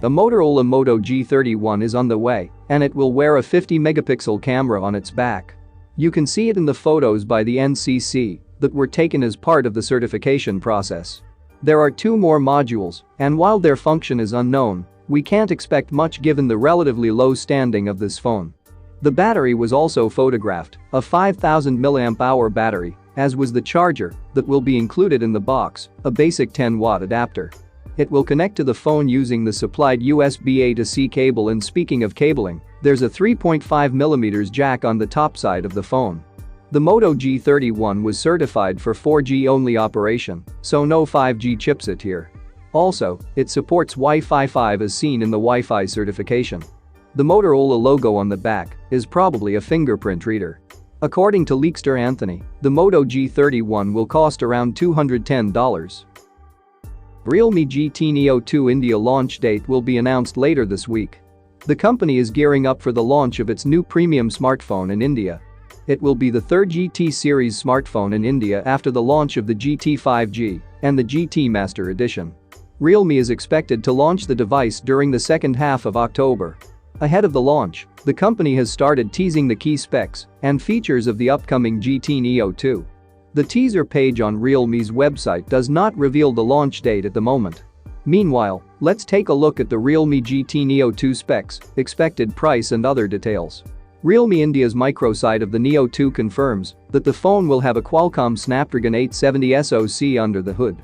A Motorola Moto G31 is on the way, and it will wear a 50-megapixel camera on its back. You can see it in the photos by the NCC that were taken as part of the certification process. There are 2 more modules, and while their function is unknown, we can't expect much given the relatively low standing of this phone. The battery was also photographed, a 5000 mAh battery, as was the charger that will be included in the box, a basic 10-watt adapter. It will connect to the phone using the supplied USB A to C cable, and speaking of cabling, there's a 3.5mm jack on the top side of the phone. The Moto G31 was certified for 4G only operation, so no 5G chipset here. Also, it supports Wi-Fi 5 as seen in the Wi-Fi certification. The Motorola logo on the back is probably a fingerprint reader. According to leakster Anthony, the Moto G31 will cost around $210. Realme GT Neo 2 India launch date will be announced later this week. The company is gearing up for the launch of its new premium smartphone in India. It will be the 3rd GT series smartphone in India after the launch of the GT 5G and the GT Master Edition. Realme is expected to launch the device during the second half of October. Ahead of the launch, the company has started teasing the key specs and features of the upcoming GT Neo 2. The teaser page on Realme's website does not reveal the launch date at the moment. Meanwhile, let's take a look at the Realme GT Neo 2 specs, expected price and other details. Realme India's microsite of the Neo 2 confirms that the phone will have a Qualcomm Snapdragon 870 SoC under the hood.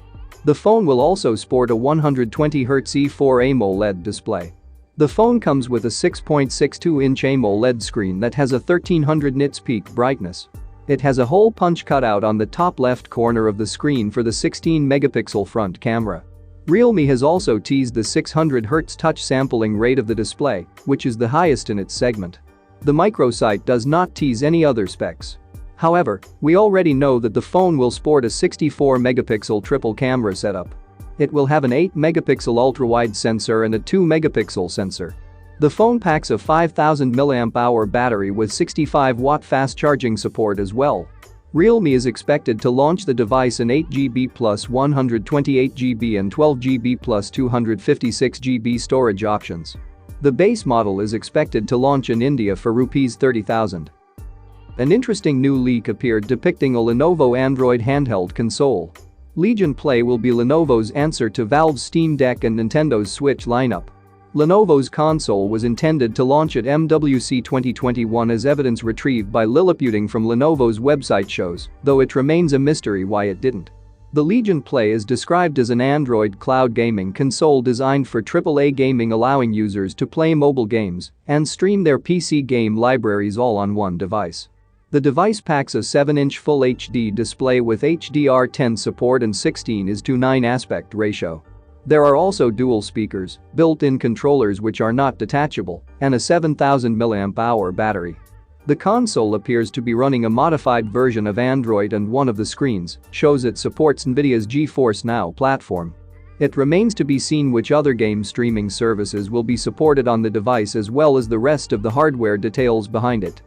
The phone will also sport a 120Hz E4 AMOLED display. The phone comes with a 6.62-inch AMOLED screen that has a 1300 nits peak brightness. It has a hole punch cutout on the top left corner of the screen for the 16-megapixel front camera. Realme has also teased the 600Hz touch sampling rate of the display, which is the highest in its segment. The microsite does not tease any other specs. However, we already know that the phone will sport a 64-megapixel triple camera setup. It will have an 8-megapixel ultra-wide sensor and a 2-megapixel sensor. The phone packs a 5000 mAh battery with 65-watt fast charging support as well. Realme is expected to launch the device in 8GB plus 128GB and 12GB plus 256GB storage options. The base model is expected to launch in India for Rs 30,000. An interesting new leak appeared depicting a Lenovo Android handheld console. Legion Play will be Lenovo's answer to Valve's Steam Deck and Nintendo's Switch lineup. Lenovo's console was intended to launch at MWC 2021 as evidence retrieved by Liliputing from Lenovo's website shows, though it remains a mystery why it didn't. The Legion Play is described as an Android cloud gaming console designed for AAA gaming, allowing users to play mobile games and stream their PC game libraries all on one device. The device packs a 7-inch Full HD display with HDR10 support and 16:9 aspect ratio. There are also dual speakers, built-in controllers which are not detachable, and a 7000 mAh battery. The console appears to be running a modified version of Android, and one of the screens shows it supports NVIDIA's GeForce Now platform. It remains to be seen which other game streaming services will be supported on the device, as well as the rest of the hardware details behind it.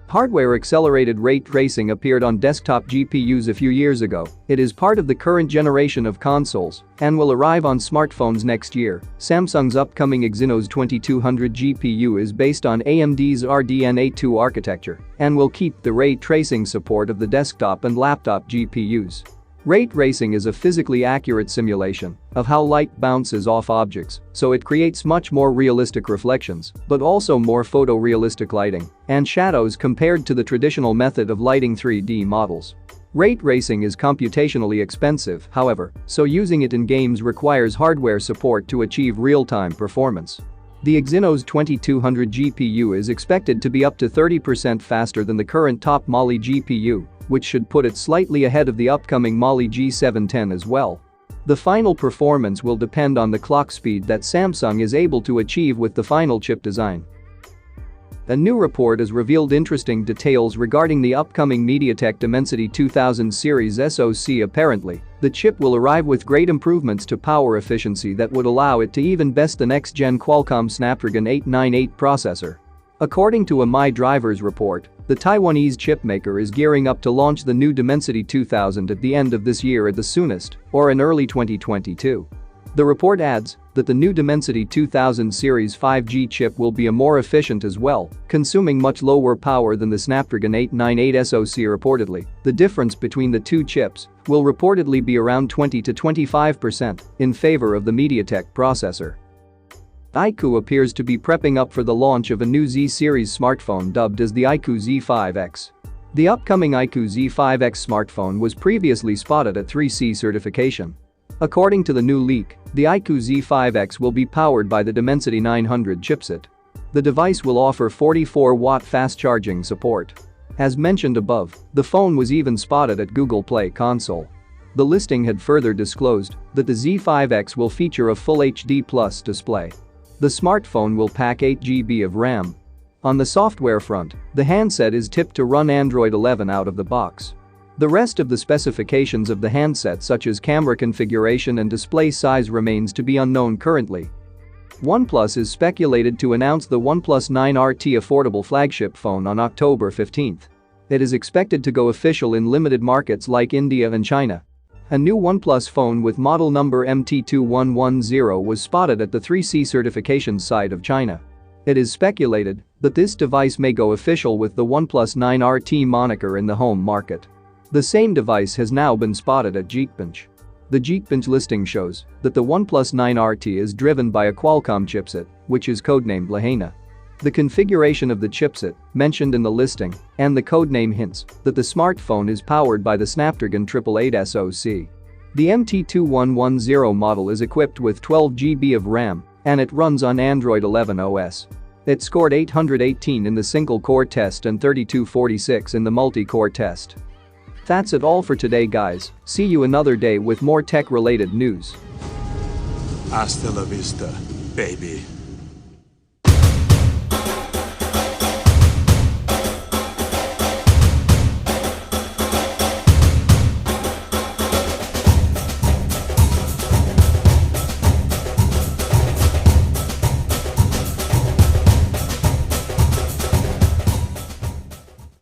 Hardware-accelerated ray tracing appeared on desktop GPUs a few years ago. It is part of the current generation of consoles and will arrive on smartphones next year. Samsung's upcoming Exynos 2200 GPU is based on AMD's RDNA 2 architecture and will keep the ray tracing support of the desktop and laptop GPUs. Ray tracing is a physically accurate simulation of how light bounces off objects, so it creates much more realistic reflections, but also more photorealistic lighting and shadows compared to the traditional method of lighting 3D models. Ray tracing is computationally expensive, however, so using it in games requires hardware support to achieve real-time performance. The Exynos 2200 GPU is expected to be up to 30% faster than the current top Mali GPU, which should put it slightly ahead of the upcoming Mali G710 as well. The final performance will depend on the clock speed that Samsung is able to achieve with the final chip design. A new report has revealed interesting details regarding the upcoming MediaTek Dimensity 2000 series SoC. Apparently, the chip will arrive with great improvements to power efficiency that would allow it to even best the next-gen Qualcomm Snapdragon 898 processor. According to a MyDrivers report, the Taiwanese chipmaker is gearing up to launch the new Dimensity 2000 at the end of this year at the soonest, or in early 2022. The report adds that the new Dimensity 2000 series 5G chip will be more efficient as well, consuming much lower power than the Snapdragon 898 SoC reportedly. The difference between the two chips will reportedly be around 20 to 25% in favor of the MediaTek processor. Iqoo appears to be prepping up for the launch of a new Z series smartphone dubbed as the Iqoo Z5X. The upcoming Iqoo Z5X smartphone was previously spotted at 3C certification. According to the new leak, the Iqoo Z5X will be powered by the Dimensity 900 chipset. The device will offer 44-watt fast charging support. As mentioned above, the phone was even spotted at Google Play console. The listing had further disclosed that the Z5X will feature a full HD Plus display. The smartphone will pack 8 GB of RAM. On the software front, the handset is tipped to run Android 11 out of the box. The rest of the specifications of the handset, such as camera configuration and display size, remains to be unknown currently. OnePlus is speculated to announce the OnePlus 9RT affordable flagship phone on October 15. It is expected to go official in limited markets like India and China. A new OnePlus phone with model number MT2110 was spotted at the 3C certification site of China. It is speculated that this device may go official with the OnePlus 9RT moniker in the home market. The same device has now been spotted at Geekbench. The Geekbench listing shows that the OnePlus 9RT is driven by a Qualcomm chipset, which is codenamed Lahaina. The configuration of the chipset, mentioned in the listing, and the codename hints that the smartphone is powered by the Snapdragon 888 SoC. The MT2110 model is equipped with 12 GB of RAM, and it runs on Android 11 OS. It scored 818 in the single-core test and 3246 in the multi-core test. That's it all for today, guys. See you another day with more tech-related news. Hasta la vista, baby.